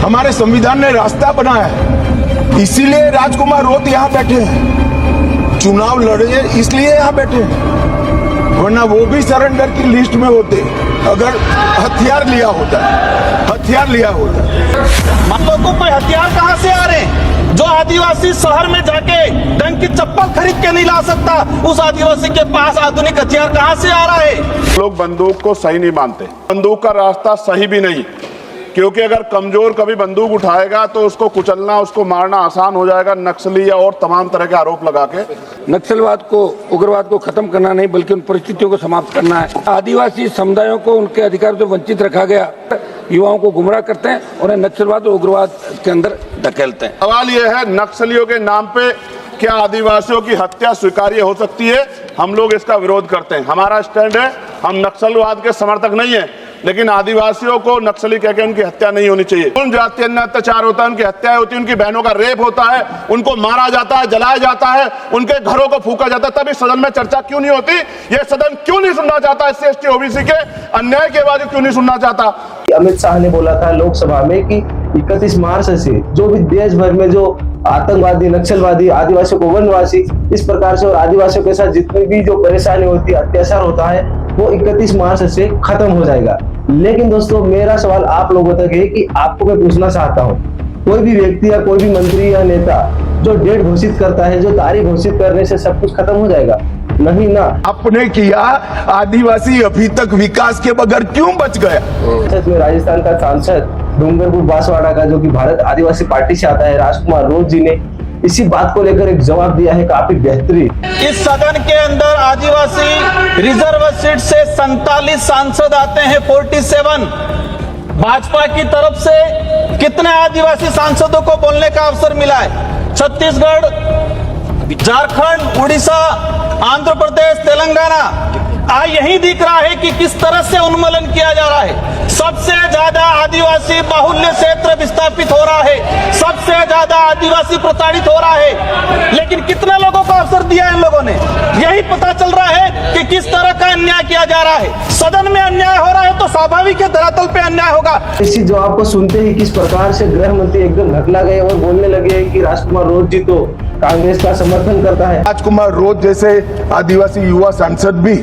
हमारे संविधान ने रास्ता बनाया है, इसीलिए राजकुमार रोत यहाँ बैठे हैं। चुनाव लड़े इसलिए यहाँ बैठे हैं, वरना वो भी सरेंडर की लिस्ट में होते अगर हथियार लिया होता। हम लोगों को हथियार कहाँ से आ रहे हैं? जो आदिवासी शहर में जाके ढंग की चप्पल खरीद के नहीं ला सकता, उस आदिवासी के पास आधुनिक हथियार कहाँ से आ रहा है? लोग बंदूक को सही नहीं मानते। बंदूक का रास्ता सही भी नहीं, क्योंकि अगर कमजोर कभी बंदूक उठाएगा तो उसको कुचलना, उसको मारना आसान हो जाएगा, नक्सली या और तमाम तरह के आरोप लगा के। नक्सलवाद को, उग्रवाद को खत्म करना नहीं बल्कि उन परिस्थितियों को समाप्त करना है। आदिवासी समुदायों को उनके अधिकार से वंचित रखा गया, युवाओं को गुमराह करते हैं, उन्हें नक्सलवाद और उग्रवाद के अंदर धकेलते हैं। सवाल यह है, नक्सलियों के नाम पे क्या आदिवासियों की हत्या स्वीकार्य हो सकती है? हम लोग इसका विरोध करते हैं। हमारा स्टैंड है, हम नक्सलवाद के समर्थक नहीं है, लेकिन आदिवासियों को नक्सली कहकर उनकी हत्या नहीं होनी चाहिए। उन जातीय अत्याचार होता है, उनकी हत्याएं होती है, उनकी बहनों का रेप होता है, उनको मारा जाता है, जलाया जाता है, उनके घरों को फूका जाता है, तभी सदन में चर्चा क्यों नहीं होती? ये सदन क्यों नहीं सुनना चाहता? SC ST OBC के अन्याय के बाद क्यों नहीं सुनना चाहता? अमित शाह ने बोला था लोकसभा में कि 31 मार्च से जो भी देश भर में जो आतंकवादी, नक्सलवादी, आदिवासियों को वनवासी, इस प्रकार से और आदिवासियों के साथ जितनी भी जो परेशानी होती है, अत्याचार होता है, वो 31 मार्च से खत्म हो जाएगा। लेकिन दोस्तों, मेरा सवाल आप लोगों तक है कि आपको मैं पूछना चाहता हूँ, कोई भी व्यक्ति या कोई भी मंत्री या नेता जो डेट घोषित करता है, जो तारीख घोषित करने से सब कुछ खत्म हो जाएगा? नहीं ना। आपने किया, आदिवासी अभी तक विकास के बगैर क्यों बच गया? में राजस्थान का सांसद डूंगरपुर बांसवाड़ा का, जो कि भारत आदिवासी पार्टी से आता है, राजकुमार रोत जी ने इसी बात को लेकर एक जवाब दिया है, काफी बेहतरीन। इस सदन के अंदर आदिवासी रिजर्व सीट से 47 सांसद आते हैं, 47। भाजपा की तरफ से कितने आदिवासी सांसदों को बोलने का अवसर मिला है? छत्तीसगढ़, झारखंड, उड़ीसा, आंध्र प्रदेश, तेलंगाना। यही दिख रहा है कि किस तरह से उन्मूलन किया जा रहा है। सबसे ज्यादा आदिवासी बाहुल्य क्षेत्र विस्थापित हो रहा है, सबसे ज्यादा आदिवासी प्रताड़ित हो रहा है, लेकिन कितने लोगों को अवसर दिया इन लोगों ने? यही पता चल रहा है कि किस तरह का अन्याय किया जा रहा है। सदन में अन्याय हो रहा है तो स्वाभाविक है धरातल पे अन्याय होगा। इसी जवाब को सुनते ही किस प्रकार से गृह मंत्री एकदम घटना गए और बोलने लगे कि राजकुमार रोत जी तो कांग्रेस का समर्थन करता है। राजकुमार रोत जैसे आदिवासी युवा सांसद भी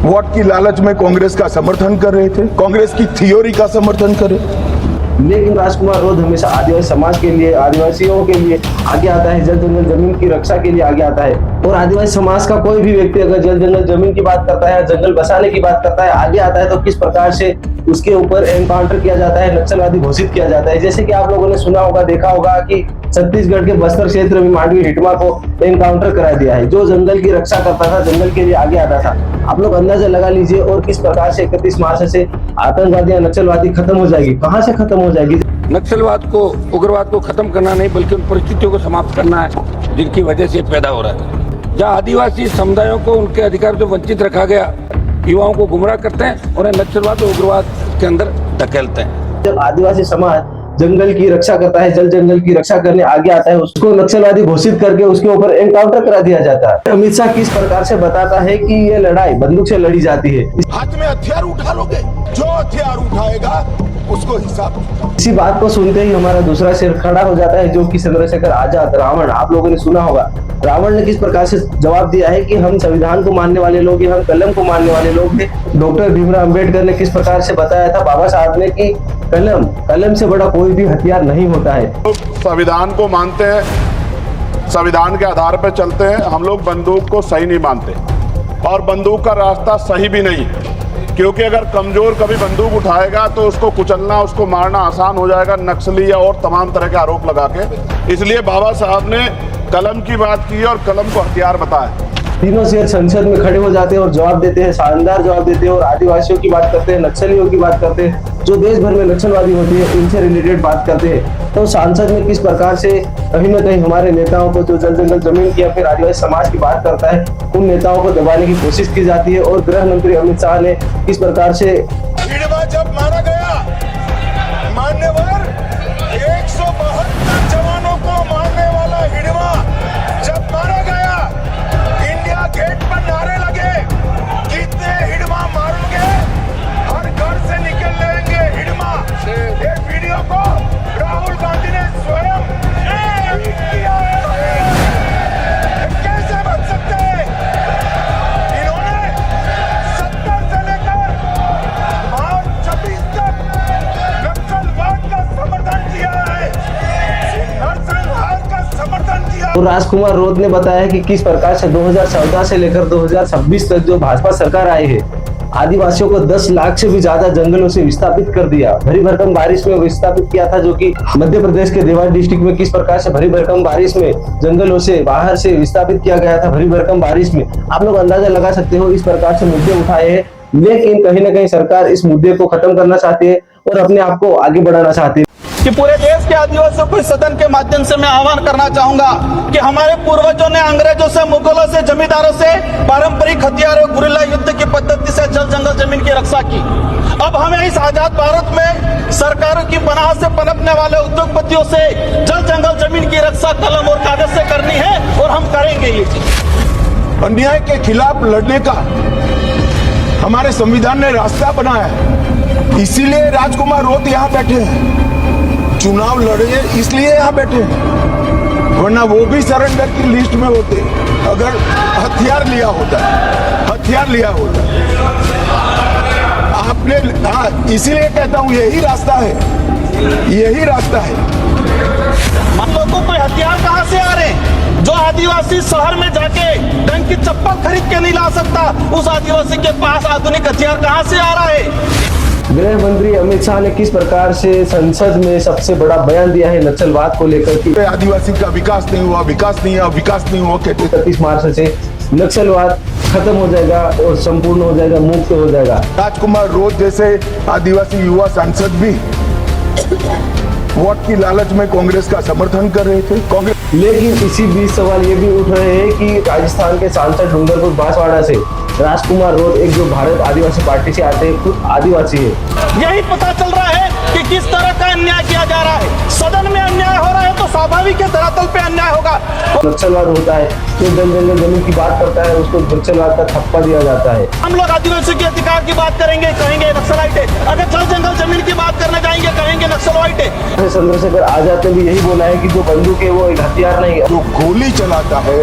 वोट की लालच में कांग्रेस का समर्थन कर रहे थे, कांग्रेस की थ्योरी का समर्थन कर रहे। लेकिन राजकुमार रोत हमेशा आदिवासी समाज के लिए, आदिवासियों के लिए आगे आता है, जल जंगल जमीन की रक्षा के लिए आगे आता है। और आदिवासी समाज का कोई भी व्यक्ति अगर जल जंगल जमीन की बात करता है, जंगल बसाने की बात करता है, आगे आता है, तो किस प्रकार से उसके ऊपर एनकाउंटर किया जाता है, नक्सलवादी घोषित किया जाता है। जैसे कि आप लोगों ने सुना होगा, देखा होगा कि छत्तीसगढ़ के बस्तर क्षेत्र में मांडवी हिटमा को एनकाउंटर करा दिया है, जो जंगल की रक्षा करता था, जंगल के लिए आगे आता था। आप लोग अंदाजा लगा लीजिए और किस प्रकार से 31 मार्च से आतंकवादी या नक्सलवादी खत्म हो जाएगी। कहाँ से खत्म हो जाएगी? नक्सलवाद को, उग्रवाद को खत्म करना नहीं बल्कि उन परिस्थितियों को समाप्त करना है जिनकी वजह से पैदा हो रहा है। जहाँ आदिवासी समुदायों को उनके अधिकार से वंचित रखा गया, युवाओं को गुमराह करते हैं, उन्हें नक्सलवाद और उग्रवाद के अंदर धकेलते हैं। जब आदिवासी समाज जंगल की रक्षा करता है, जल जंगल की रक्षा करने आगे आता है, उसको नक्सलवादी घोषित करके उसके ऊपर एनकाउंटर करा दिया जाता है। अमित शाह किस प्रकार से बताता है कि ये लड़ाई बंदूक से लड़ी जाती है। हाथ में हथियार उठा लोगे, जो हथियार उठाएगा उसको हिसाब। इसी बात को सुनते ही हमारा दूसरा शेर खड़ा हो जाता है, जो कि चंद्रशेखर आजाद, रावण। आप लोगों ने सुना होगा रावण ने किस प्रकार से जवाब दिया है कि हम संविधान को मानने वाले लोग हैं, हम कलम को मानने वाले लोग हैं। डॉक्टर भीमराव अम्बेडकर ने किस प्रकार से बताया था, बाबा साहब ने, कि कलम से बड़ा कोई भी हथियार नहीं होता है। संविधान को मानते हैं, संविधान के आधार पर चलते हैं। हम लोग बंदूक को सही नहीं मानते, और बंदूक का रास्ता सही भी नहीं, क्योंकि अगर कमजोर कभी बंदूक उठाएगा तो उसको कुचलना, उसको मारना आसान हो जाएगा, नक्सली या और तमाम तरह के आरोप लगा के। इसलिए बाबा साहब ने कलम की बात की और कलम को हथियार बताया। तीनों शेर संसद में खड़े हो जाते हैं और जवाब देते हैं, शानदार जवाब देते हैं, और आदिवासियों की बात करते हैं, नक्सलियों की बात करते हैं, जो देश भर में नक्सलवादी होती है, उनसे रिलेटेड बात करते हैं। तो सांसद में किस प्रकार से कहीं ना कहीं हमारे नेताओं को, जो जल जंगल जमीन की या फिर आदिवासी समाज की बात करता है, उन नेताओं को दबाने की कोशिश की जाती है। और गृह मंत्री अमित शाह ने किस प्रकार से जब मारा गया, मान्यवर 172 जवानों को मारने वाला हिडवा जब मारा गया, इंडिया गेट पर नारे लगे, कितने हिडवा मारोगे, हर घर से निकल लेंगे हिडवा। और राजकुमार रोध ने बताया कि किस प्रकार से 2014 से लेकर 2026 तक जो भाजपा सरकार आई है, आदिवासियों को 10 लाख से भी ज्यादा जंगलों से विस्थापित कर दिया। भरी भरकम बारिश में विस्थापित किया था, जो कि मध्य प्रदेश के देवास डिस्ट्रिक्ट में किस प्रकार से भरी भरकम बारिश में जंगलों से बाहर से विस्थापित किया गया था। भरी भरकम बारिश में आप लोग अंदाजा लगा सकते हो, इस प्रकार से मुद्दे उठाए हैं, लेकिन कहीं ना कहीं सरकार इस मुद्दे को खत्म करना चाहती है और अपने आप को आगे बढ़ाना चाहती है। कि पूरे देश के आदिवासियों को इस सदन के माध्यम से मैं आह्वान करना चाहूंगा कि हमारे पूर्वजों ने अंग्रेजों से, मुगलों से, जमींदारों से पारंपरिक हथियारों, गुरिल्ला युद्ध की पद्धति से जल जंगल जमीन की रक्षा की। अब हमें इस आजाद भारत में सरकारों की पनाह से पनपने वाले उद्योगपतियों से जल जंगल जमीन की रक्षा कलम और कागज से करनी है और हम करेंगे ये चीज। अन्याय के खिलाफ लड़ने का हमारे संविधान ने रास्ता बनाया है, इसीलिए राजकुमार रोत यहाँ बैठे हैं। चुनाव लड़े इसलिए यहाँ बैठे हैं, वरना वो भी सरेंडर की लिस्ट में होते अगर हथियार लिया होता। आपने, हाँ, इसीलिए कहता हूँ यही रास्ता है। हम लोगों को कोई हथियार कहाँ से आ रहे हैं? जो आदिवासी शहर में जाके ढंग की चप्पल खरीद के नहीं ला सकता, उस आदिवासी के पास आधुनिक हथियार कहाँ से आ रहा है? गृह मंत्री अमित शाह ने किस प्रकार से संसद में सबसे बड़ा बयान दिया है नक्सलवाद को लेकर कि आदिवासी का विकास नहीं हुआ कहते। 31 मार्च से नक्सलवाद खत्म हो जाएगा और संपूर्ण हो जाएगा, मुक्त हो जाएगा। राजकुमार रोध जैसे आदिवासी युवा सांसद भी वोट की लालच में कांग्रेस का समर्थन कर रहे थे। लेकिन इसी बीच सवाल ये भी उठ रहे हैं कि राजस्थान के सांसद डूंगरपुर बांसवाड़ा से राजकुमार रोध, एक जो भारत आदिवासी पार्टी से आते हैं, खुद आदिवासी है। यही पता चल रहा है कि किस तरह का अन्याय किया जा रहा है। सदन में अन्याय हो रहा है तो स्वाभाविक है धरातल पे अन्याय होगा। नक्सलवाद होता है तो जल जंगल जमीन की बात करता है, उसको नक्सलवाद का थप्पा दिया जाता है। हम लोग आदिवासी के अधिकार की बात करेंगे, कहेंगे नक्सलाइट है। अगर जल जंगल जमीन की बात करने जाएंगे, कहेंगे नक्सलाइट है। चंद्रशेखर आजाद ने भी यही बोला है कि जो बंदूक है वो एक हथियार नहीं है। जो गोली चलाता है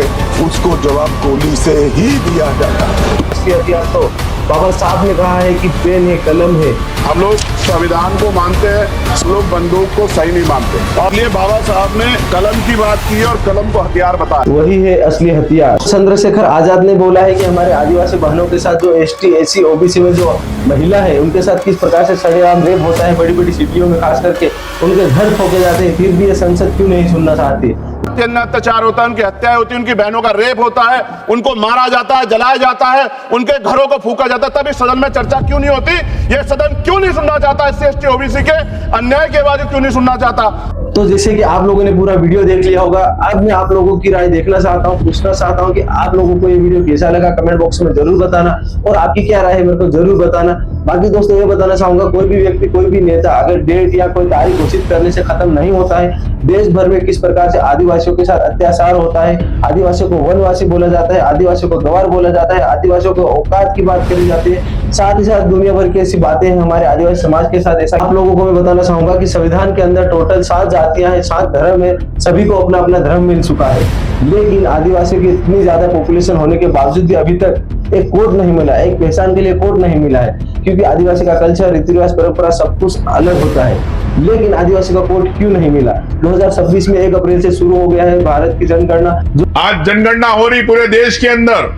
उसको जवाब गोली से ही दिया जाता है। इसके हथियार तो बाबा साहब ने कहा है कि पेन है, कलम है। हम लोग संविधान को मानते हैं, हम लोग बंदूक को सही नहीं मानते। और ये बाबा साहब ने कलम की बात की और कलम को हथियार बताया, वही है असली हथियार। चंद्रशेखर आजाद ने बोला है कि हमारे आदिवासी बहनों के साथ जो ST, SC, OBC में जो महिला है उनके साथ किस प्रकार से सरेआम रेप होता है, बड़ी बड़ी सिटियों में खास करके उनके घर ठोके जाते हैं, फिर भी ये संसद क्यों नहीं सुनना चाहती? अत्याचार होता है, उनकी हत्याएं होती है, उनकी बहनों का रेप होता है, उनको मारा जाता है, जलाया जाता है, उनके घरों को फूका जाता है। तब इस सदन में चर्चा क्यों नहीं होती? ये सदन क्यों नहीं सुनना चाहता? SC, ST, OBC के अन्याय के बाद क्यों नहीं सुनना चाहता? तो जैसे कि आप लोगों ने पूरा वीडियो देख लिया होगा, अब मैं आप लोगों की राय देखना चाहता हूँ, पूछना चाहता हूँ कि आप लोगों को ये वीडियो कैसा लगा, कमेंट बॉक्स में जरूर बताना और आपकी क्या राय है मेरे को जरूर बताना। बाकी दोस्तों ये बताना चाहूंगा, कोई भी व्यक्ति, कोई भी नेता अगर डेट या कोई तारीख घोषित करने से खत्म नहीं होता है। देश भर में किस प्रकार से आदिवासियों के साथ अत्याचार होता है, आदिवासियों को वनवासी बोला जाता है, आदिवासियों को गंवार बोला जाता है, आदिवासियों को औकात की बात करी जाती है, साथ ही साथ दुनिया भर की ऐसी बातें हैं हमारे आदिवासी समाज के साथ। ऐसा आप लोगों को मैं बताना चाहूंगा कि संविधान के अंदर टोटल 7 जातियां हैं, 7 धर्म है, सभी को अपना अपना धर्म मिल चुका है। लेकिन आदिवासियों की इतनी ज्यादा पॉपुलेशन होने के बावजूद भी अभी तक एक कोड नहीं मिला, एक पहचान के लिए कोड नहीं मिला है, क्योंकि आदिवासी का कल्चर, रीति रिवाज, परंपरा सब कुछ अलग होता है। लेकिन आदिवासी का कोड क्यों नहीं मिला? 2026 में 1 अप्रैल से शुरू हो गया है भारत की जनगणना। आज जनगणना हो रही पूरे देश के अंदर।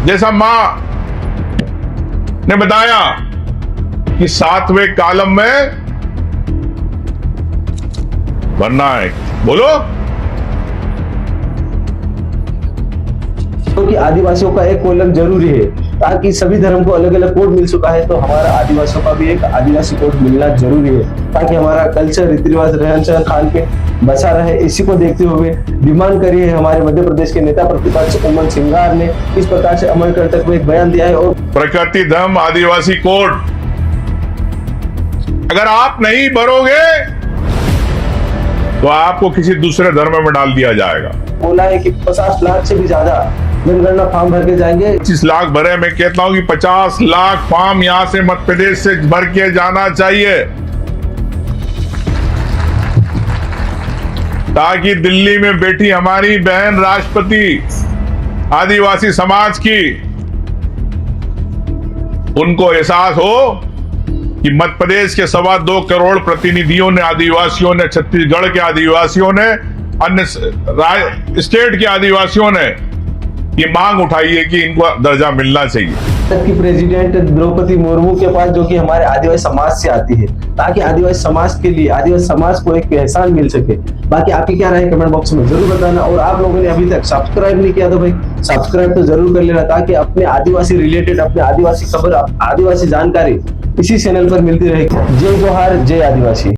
जैसा मां ने बताया कि 7वें कॉलम में भरना है, बोलो, क्योंकि आदिवासियों का एक कॉलम जरूरी है, ताकि सभी धर्म को अलग अलग कोड मिल चुका है तो हमारा आदिवासियों का भी एक आदिवासी कोड मिलना जरूरी है, ताकि हमारा कल्चर, रीति रिवाज, रहन सहन, खान पे बचा रहे। इसी को देखते हुए डिमांड करी है हमारे मध्य प्रदेश के नेता प्रतिपक्ष उमंग सिंगार ने इस प्रकार से अमरकंटक में एक बयान दिया है। और प्रकृति धर्म आदिवासी कोड अगर आप नहीं भरोगे तो आपको किसी दूसरे धर्म में डाल दिया जाएगा। बोला है कि 50 लाख से भी ज्यादा जनगणना फॉर्म भर के जाएंगे। 25 लाख भरे, मैं कहता हूं कि 50 लाख फॉर्म यहां से मध्य प्रदेश से भर के जाना चाहिए, ताकि दिल्ली में बैठी हमारी बहन राष्ट्रपति आदिवासी समाज की, उनको एहसास हो कि मध्य प्रदेश के 2.25 करोड़ प्रतिनिधियों ने, आदिवासियों ने, छत्तीसगढ़ के आदिवासियों ने अन्य स्टेट के आदिवासियों ने ये मांग उठाई है कि इनको दर्जा मिलना चाहिए। भारत की प्रेसिडेंट द्रौपदी मुर्मू के पास, जो कि हमारे आदिवासी समाज से आती है, ताकि आदिवासी समाज के लिए, आदिवासी समाज को एक पहचान मिल सके। बाकी आपकी क्या राय है कमेंट बॉक्स में जरूर बताना। और आप लोगों ने अभी तक सब्सक्राइब नहीं किया तो भाई सब्सक्राइब तो जरूर कर लेना, ताकि अपने आदिवासी रिलेटेड, अपने आदिवासी खबर, आदिवासी जानकारी इसी चैनल पर मिलती रहेगी। जय जोहार, जय आदिवासी।